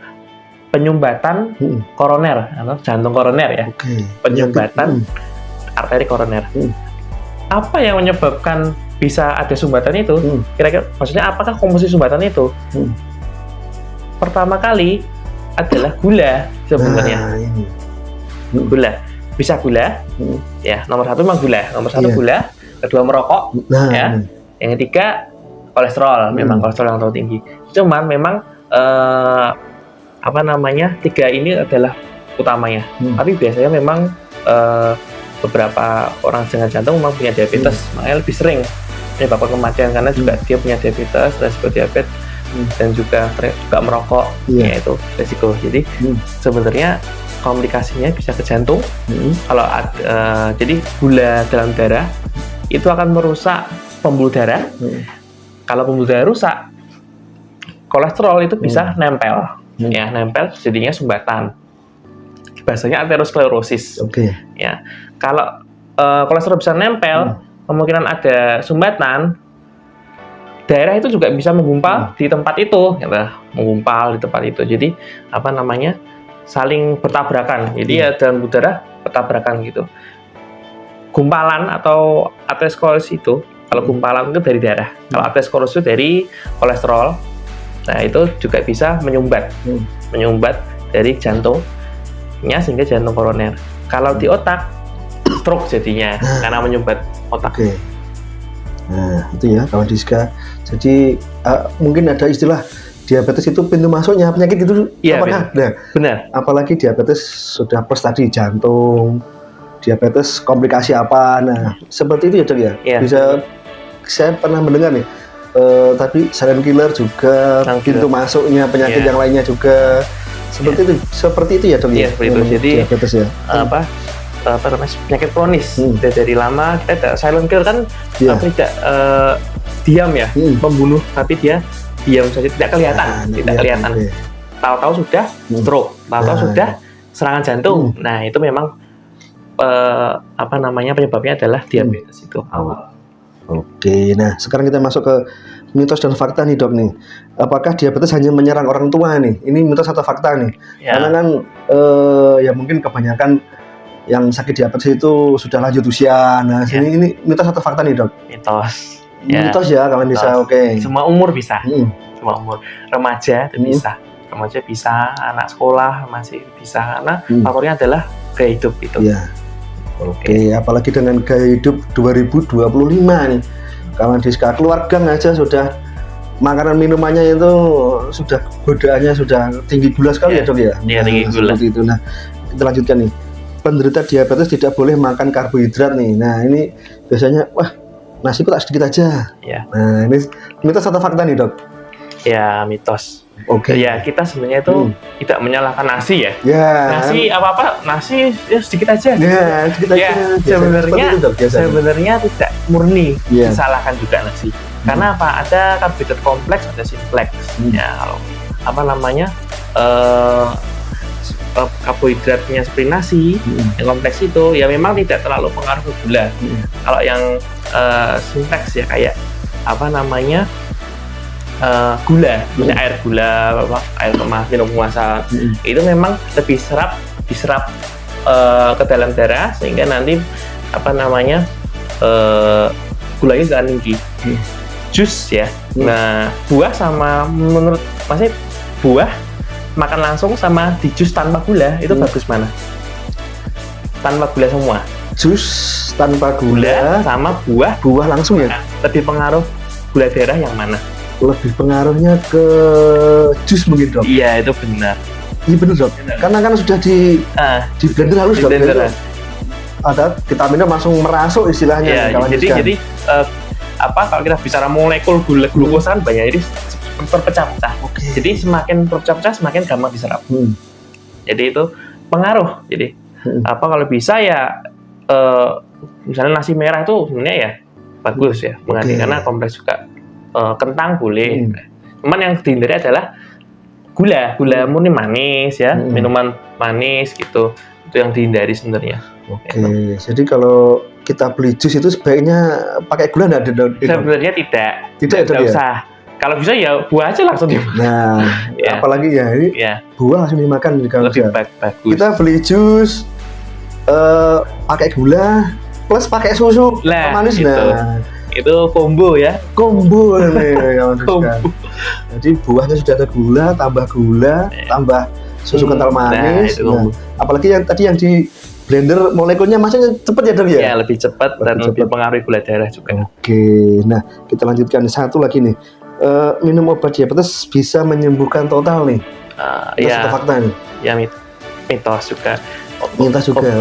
[SPEAKER 1] penyumbatan koroner atau jantung koroner ya. Penyumbatan arteri koroner. Apa yang menyebabkan bisa ada sumbatan itu? Kira-kira maksudnya apakah komposisi sumbatan itu? Pertama kali adalah gula sebenarnya. Gula. Bisa gula. Ya, nomor 1 memang gula. Nomor 1 gula, kedua merokok, ya. Yang ketiga kolesterol, memang kolesterol yang terlalu tinggi. Cuman memang 3 ini adalah utamanya. Tapi biasanya memang beberapa orang dengan jantung memang punya diabetes, makanya lebih sering menyebabkan kematian karena juga dia punya diabetes, resiko diabetes, dan juga merokok, ya itu resiko. Jadi sebenarnya komplikasinya bisa ke jantung. Kalau jadi gula dalam darah itu akan merusak pembuluh darah. Kalau pembuluh darah rusak, kolesterol itu bisa nempel, ya nempel jadinya sumbatan. Bahasanya aterosklerosis. Ya, kalau kolesterol bisa nempel, kemungkinan ada sumbatan. Daerah itu juga bisa menggumpal di tempat itu, menggumpal di tempat itu. Jadi saling bertabrakan. Jadi ya dalam darah bertabrakan gitu. Gumpalan atau aterosklerosis itu, kalau gumpalan itu dari darah, kalau aterosklerosis itu dari kolesterol. Nah itu juga bisa menyumbat dari jantungnya sehingga jantung koroner. Kalau di otak, stroke jadinya karena menyumbat otak. Nah itu ya kawan Diska. Jadi mungkin ada istilah diabetes itu pintu masuknya penyakit itu apakah ada?
[SPEAKER 2] Benar.
[SPEAKER 1] Apalagi diabetes sudah plus tadi jantung, diabetes komplikasi apa? Nah seperti itu ya dok ya. Bisa saya pernah mendengar nih. Tapi silent killer juga pintu masuknya penyakit yang lainnya juga seperti itu ya dok ya.
[SPEAKER 2] Seperti itu. Jadi
[SPEAKER 1] diabetes ya.
[SPEAKER 2] Penyakit kronis dari lama kita silent killer kan tidak diam ya membunuh, tapi dia diam saja, tidak kelihatan. Tahu-tahu sudah stroke, tahu-tahu sudah serangan jantung. Nah itu memang penyebabnya adalah diabetes itu awal.
[SPEAKER 1] Oke, nah sekarang kita masuk ke mitos dan fakta nih dok nih. Apakah diabetes hanya menyerang orang tua nih? Ini mitos atau fakta nih? Ya. Karena kan ya mungkin kebanyakan yang sakit diabetes itu sudah lanjut usia. Nah, ini mitos atau fakta nih dok?
[SPEAKER 2] Mitos.
[SPEAKER 1] Mitos ya, kawan bisa. Oke.
[SPEAKER 2] Semua umur bisa. Semua umur. Remaja bisa. Remaja bisa, anak sekolah masih bisa. Karena faktornya adalah gaya hidup itu.
[SPEAKER 1] Ya. Oke, apalagi dengan gaya hidup 2025 nih. Kawan Diska, keluarga aja sudah makanan minumannya itu sudah godaannya sudah tinggi gula sekali ya dok ya?
[SPEAKER 2] Iya, tinggi gula.
[SPEAKER 1] Seperti itu. Nah, kita lanjutkan nih. Penderita diabetes tidak boleh makan karbohidrat nih. Nah, ini biasanya wah nasi kok tak sedikit aja.
[SPEAKER 2] Ya.
[SPEAKER 1] Nah, ini mitos atau fakta nih dok?
[SPEAKER 2] Ya, mitos.
[SPEAKER 1] Oke.
[SPEAKER 2] Ya, kita sebenarnya itu tidak menyalahkan nasi ya.
[SPEAKER 1] Ya.
[SPEAKER 2] Nasi apa-apa, nasi ya sedikit aja.
[SPEAKER 1] Ya, sedikit aja.
[SPEAKER 2] Sebenarnya tidak murni disalahkan juga nasi. Karena apa? Ada karbohidrat kompleks, ada simplex. Ya, kalau karbohidratnya seperti nasi, yang kompleks itu ya memang tidak terlalu pengaruh ke gula. Kalau yang simplex ya kayak gula, misalnya air gula, air kemas, minum kemasan, itu memang lebih diserap ke dalam darah sehingga nanti gulanya juga tinggi. Jus ya, nah buah sama menurut Mas buah makan langsung sama di jus tanpa gula itu bagus mana? Tanpa gula semua.
[SPEAKER 1] Jus tanpa gula
[SPEAKER 2] sama buah
[SPEAKER 1] langsung ya?
[SPEAKER 2] Lebih pengaruh gula darah yang mana?
[SPEAKER 1] Lebih pengaruhnya ke jus mungkin dok?
[SPEAKER 2] Iya itu benar.
[SPEAKER 1] Iya benar dok. Karena kan sudah di blender halus dok. Ada vitaminnya langsung merasuk istilahnya.
[SPEAKER 2] Iya. Jadi kalau kita bicara molekul glukosa kan banyak, jadi terpecah-pecah. Jadi semakin terpecah-pecah semakin gampang diserap. Jadi itu pengaruh. Jadi kalau bisa ya misalnya nasi merah itu sebenarnya ya bagus ya mengganti karena kompleks juga. Kentang boleh, cuman yang dihindari adalah gula murni manis ya, minuman manis gitu, itu yang dihindari sebenarnya.
[SPEAKER 1] Oke, jadi kalau kita beli jus itu sebaiknya pakai gula nggak?
[SPEAKER 2] Sebenarnya tidak usah. Kalau bisa ya buah aja langsung dimakan.
[SPEAKER 1] Nah, apalagi ya ini buah langsung dimakan kalau
[SPEAKER 2] lebih bagus.
[SPEAKER 1] Kita beli jus pakai gula plus pakai susu manis
[SPEAKER 2] gitu. Nah. Itu combo ya.
[SPEAKER 1] Combo nih kawan. Jadi buahnya sudah ada gula, tambah susu kental manis. Apalagi yang tadi yang di blender molekulnya masanya cepat ya dok ya?
[SPEAKER 2] Ya lebih cepat dan lebih pengaruh gula darah juga.
[SPEAKER 1] Oke, nah kita lanjutkan satu lagi nih. Minum obat diabetes bisa menyembuhkan total nih. Itu fakta nih. Ya
[SPEAKER 2] mitos juga.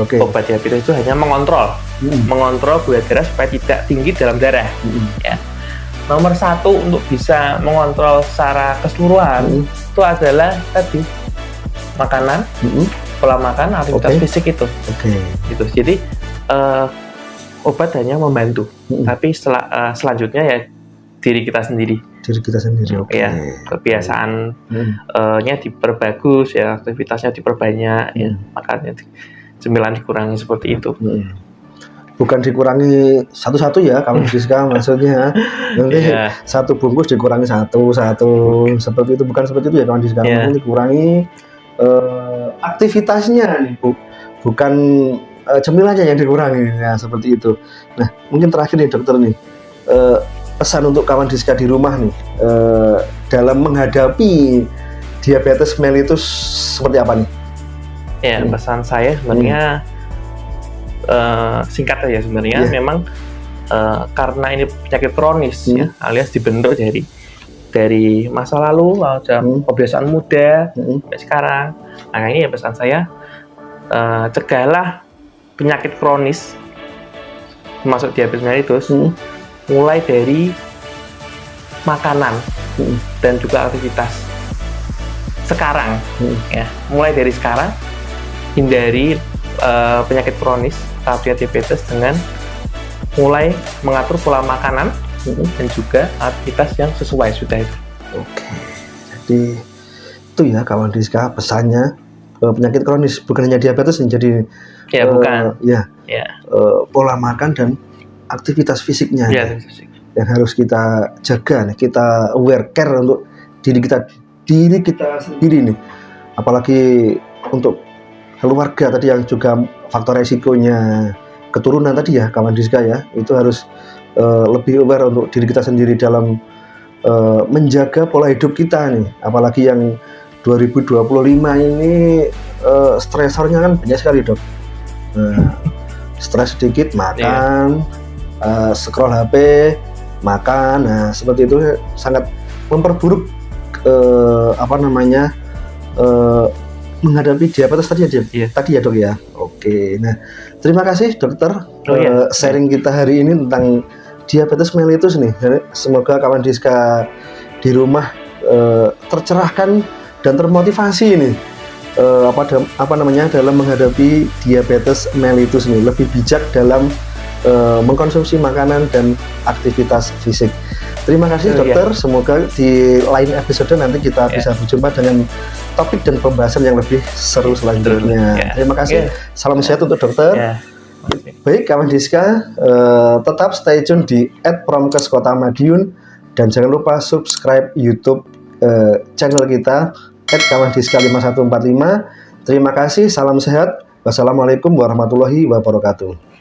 [SPEAKER 1] Oke.
[SPEAKER 2] Obat diabetes itu hanya mengontrol gula darah supaya tidak tinggi dalam darah. Ya. Nomor satu untuk bisa mengontrol secara keseluruhan itu adalah tadi makanan, pola makan, aktivitas fisik itu. Gitu. Jadi obat hanya membantu, tapi selanjutnya ya diri kita sendiri. Ya, kebiasaannya diperbagus ya, aktivitasnya diperbanyak ya, makannya cemilan dikurangi seperti itu.
[SPEAKER 1] Bukan dikurangi satu-satu ya kalau Diska maksudnya nanti satu bungkus dikurangi satu seperti itu, bukan seperti itu ya kawan Diska. Mungkin dikurangi aktivitasnya nih bukan cemilannya yang dikurangi ya, seperti itu. Nah mungkin terakhir nih dokter nih, pesan untuk kawan Diska di rumah nih dalam menghadapi diabetes mellitus seperti apa nih?
[SPEAKER 2] Ya pesan saya sebenarnya singkat aja sebenarnya, memang karena ini penyakit kronis ya, alias dibentuk dari masa lalu, kebiasaan muda sampai sekarang. Makanya ya pesan saya cegahlah penyakit kronis termasuk diabetes mellitus mulai dari makanan dan juga aktivitas sekarang ya, mulai dari sekarang hindari penyakit kronis seperti diabetes dengan mulai mengatur pola makanan dan juga aktivitas yang sesuai sudah itu.
[SPEAKER 1] Oke, jadi itu ya kawan Diska pesannya penyakit kronis, bukan hanya diabetes, jadi
[SPEAKER 2] bukan.
[SPEAKER 1] Pola makan dan aktivitas fisiknya yang harus kita jaga nih, kita aware, care untuk diri kita sendiri nih, apalagi untuk keluarga tadi yang juga faktor resikonya keturunan tadi ya kawan Diska ya, itu harus lebih aware untuk diri kita sendiri dalam menjaga pola hidup kita nih, apalagi yang 2025 ini stresornya kan banyak sekali dok. Stres sedikit makan, scroll HP, makan, nah seperti itu sangat memperburuk menghadapi diabetes tadi ya dok ya. Oke, nah terima kasih dokter sharing kita hari ini tentang diabetes mellitus nih. Semoga kawan Diska di rumah tercerahkan dan termotivasi nih dalam menghadapi diabetes mellitus nih, lebih bijak dalam mengkonsumsi makanan dan aktivitas fisik. Terima kasih dokter, semoga di lain episode nanti kita bisa berjumpa dengan topik dan pembahasan yang lebih seru selanjutnya. Terima kasih, salam sehat untuk dokter. Baik kawan Diska, tetap stay tune di @promkes_kota_madiun dan jangan lupa subscribe YouTube channel kita @kawandiska5145. Terima kasih, salam sehat. Wassalamualaikum warahmatullahi wabarakatuh.